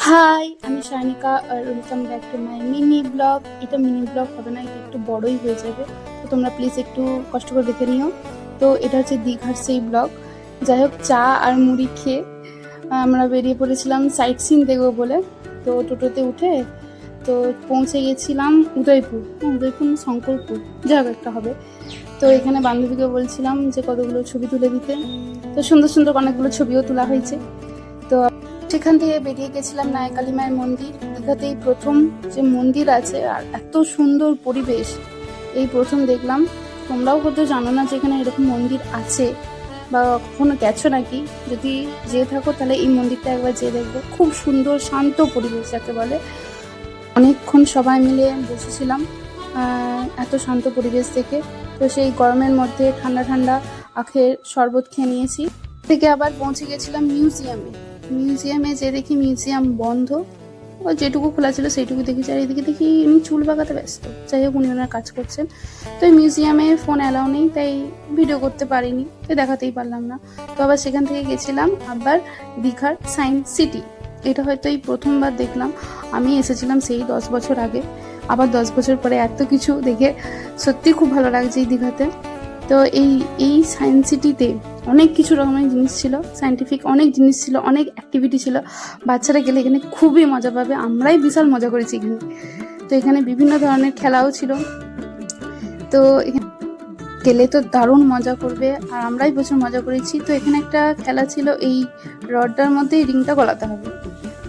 High, আমি শায়নিকা আর welcome back to my mini blog. এটা মিনি ব্লগ হবে না, এটা একটু বড়ই হয়ে যাবে, তো তোমরা প্লিজ একটু কষ্ট করে দেখে নিও। তো এটা হচ্ছে দীঘার সেই ব্লগ। যাই হোক, চা আর মুড়ি খেয়ে আমরা বেরিয়ে পড়েছিলাম সাইট সিন দেখবো বলে। তো টোটোতে উঠে তো পৌঁছে গেছিলাম উদয়পুর না শঙ্করপুর, যাই হোক একটা হবে। তো এখানে বান্ধবীকে বলছিলাম যে কতগুলো ছবি তুলে দিতে, তো সুন্দর সুন্দর অনেকগুলো ছবিও তোলা হয়েছে। তো সেখান থেকে বেরিয়ে গেছিলাম নায়কালী মায়ের মন্দির। দীঘাতেই প্রথম যে মন্দির আছে, আর এত সুন্দর পরিবেশ এই প্রথম দেখলাম। তোমরাও হয়তো জানো না যে এখানে এরকম মন্দির আছে, বা কখনো গেছো নাকি। যদি যেয়ে থাকো তাহলে এই মন্দিরটা একবার যেয়ে দেখবে, খুব সুন্দর শান্ত পরিবেশ যাকে বলে। অনেকক্ষণ সবাই মিলে বসেছিলাম এত শান্ত পরিবেশ দেখে। তো সেই গরমের মধ্যে ঠান্ডা ঠান্ডা আখের শরবত খেয়ে নিয়েছি। থেকে আবার পৌঁছে গেছিলাম মিউজিয়ামে যে দেখি মিউজিয়াম বন্ধ। ও যেটুকু খোলা ছিল সেইটুকু দেখি, চারিদিকে দেখি উনি চুল বাগাতে ব্যস্ত। যাই হোক, উনি ওনার কাজ করছেন। তো এই মিউজিয়ামে ফোন অ্যালাউ নেই, তাই ভিডিও করতে পারিনি, তাই দেখাতেই পারলাম না। তো আবার সেখান থেকে গেছিলাম আবার দীঘার সায়েন্স সিটি। এটা হয়তো এই প্রথমবার দেখলাম। আমি এসেছিলাম সেই 10 বছর আগে, আবার 10 বছর পরে এত কিছু দেখে সত্যি খুব ভালো লাগছে এই দীঘাতে। তো এই সায়েন্স সিটিতে অনেক কিছু রকমের জিনিস ছিল, সায়েন্টিফিক অনেক জিনিস ছিল, অনেক অ্যাক্টিভিটি ছিল। বাচ্চারা গেলে এখানে খুবই মজা পাবে, আমরাই বিশাল মজা করেছি এখানে। তো এখানে বিভিন্ন ধরনের খেলাও ছিল। তো এখানে গেলে তো দারুণ মজা করবে, আর আমরাই প্রচুর মজা করেছি। তো এখানে একটা খেলা ছিল, এই রডটার মধ্যে এই রিংটা গলাতে হবে।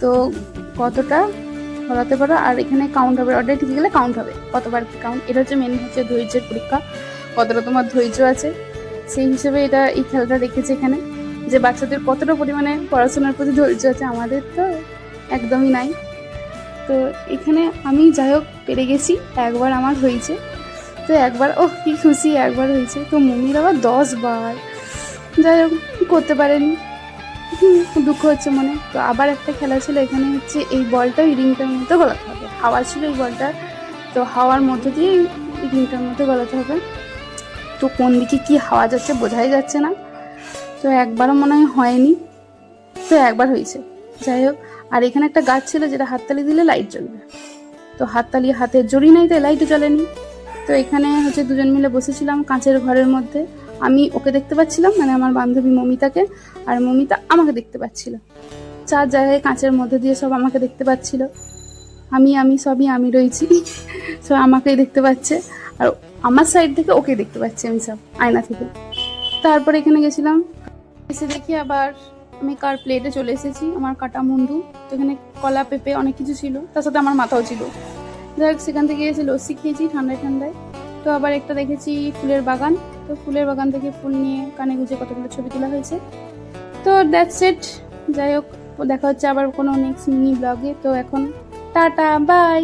তো কতটা গলাতে পারো, আর এখানে কাউন্ট হবে, রডটা টিকে গেলে কাউন্ট হবে, কতবার কি কাউন্ট। এটা হচ্ছে মেন হচ্ছে ধৈর্যের পরীক্ষা, কতটা তোমার ধৈর্য আছে। সেই হিসেবে এই খেলাটা রেখেছে এখানে, যে বাচ্চাদের কতটা পরিমাণে পড়াশোনার প্রতি ধৈর্য আছে, আমাদের তো একদমই নাই। তো এখানে আমি যাই হোক পেরে গেছি, একবার আমার হয়েছে। তো একবার কি খুশি, একবার হয়েছে। তো মম্মির আবার 10 বার, যাই হোক করতে পারেনি, দুঃখ হচ্ছে মনে। তো আবার একটা খেলা ছিল, এখানে হচ্ছে এই বলটা এই রিংটার মধ্যে গলাতে হবে। হাওয়া ছিল এই বলটা, তো হাওয়ার মধ্য দিয়ে এই রিংটার মধ্যে গলাতে হবে। তো কোন দিকে কি হাওয়া যাচ্ছে বোঝাই যাচ্ছে না। তো একবারও মনে হয়নি, তো একবার হয়েছে। যাই হোক, আর এখানে একটা গাছ ছিল যেটা হাততালি দিলে লাইট জ্বলবে। তো হাততালি হাতে জড়ি নাই, তাই লাইটও জ্বলেনি। তো এখানে হচ্ছে দুজন মিলে বসেছিলাম কাঁচের ঘরের মধ্যে। আমি ওকে দেখতে পাচ্ছিলাম, মানে আমার বান্ধবী মমিতাকে, আর মমিতা আমাকে দেখতে পাচ্ছিল। 4 জায়গায় কাঁচের মধ্যে দিয়ে সব আমাকে দেখতে পাচ্ছিল। আমি সবই আমি রয়েছি, সব আমাকেই দেখতে পাচ্ছে, আর আমার সাইড থেকে ওকে দেখতে পাচ্ছি আমি সব আয়না থেকে। তারপর এখানে গেছিলাম, এসে দেখি আবার আমি কার প্লেটে চলে এসেছি, আমার কাটা মুন্ডু। তো এখানে কলা পেঁপে অনেক কিছু ছিল, তার সাথে আমার মাথাও ছিল। যাই হোক, সেখান থেকে এসে লস্যি খেয়েছি ঠান্ডায় ঠান্ডায়। তো আবার একটা দেখেছি ফুলের বাগান, তো ফুলের বাগান থেকে ফুল নিয়ে কানে গুঁজে কতগুলো ছবি তোলা হয়েছে। তো দ্যাটস ইট। যাই হোক, দেখা হচ্ছে আবার কোনো নেক্সট মিনি ব্লগে। তো এখন টাটা বাই।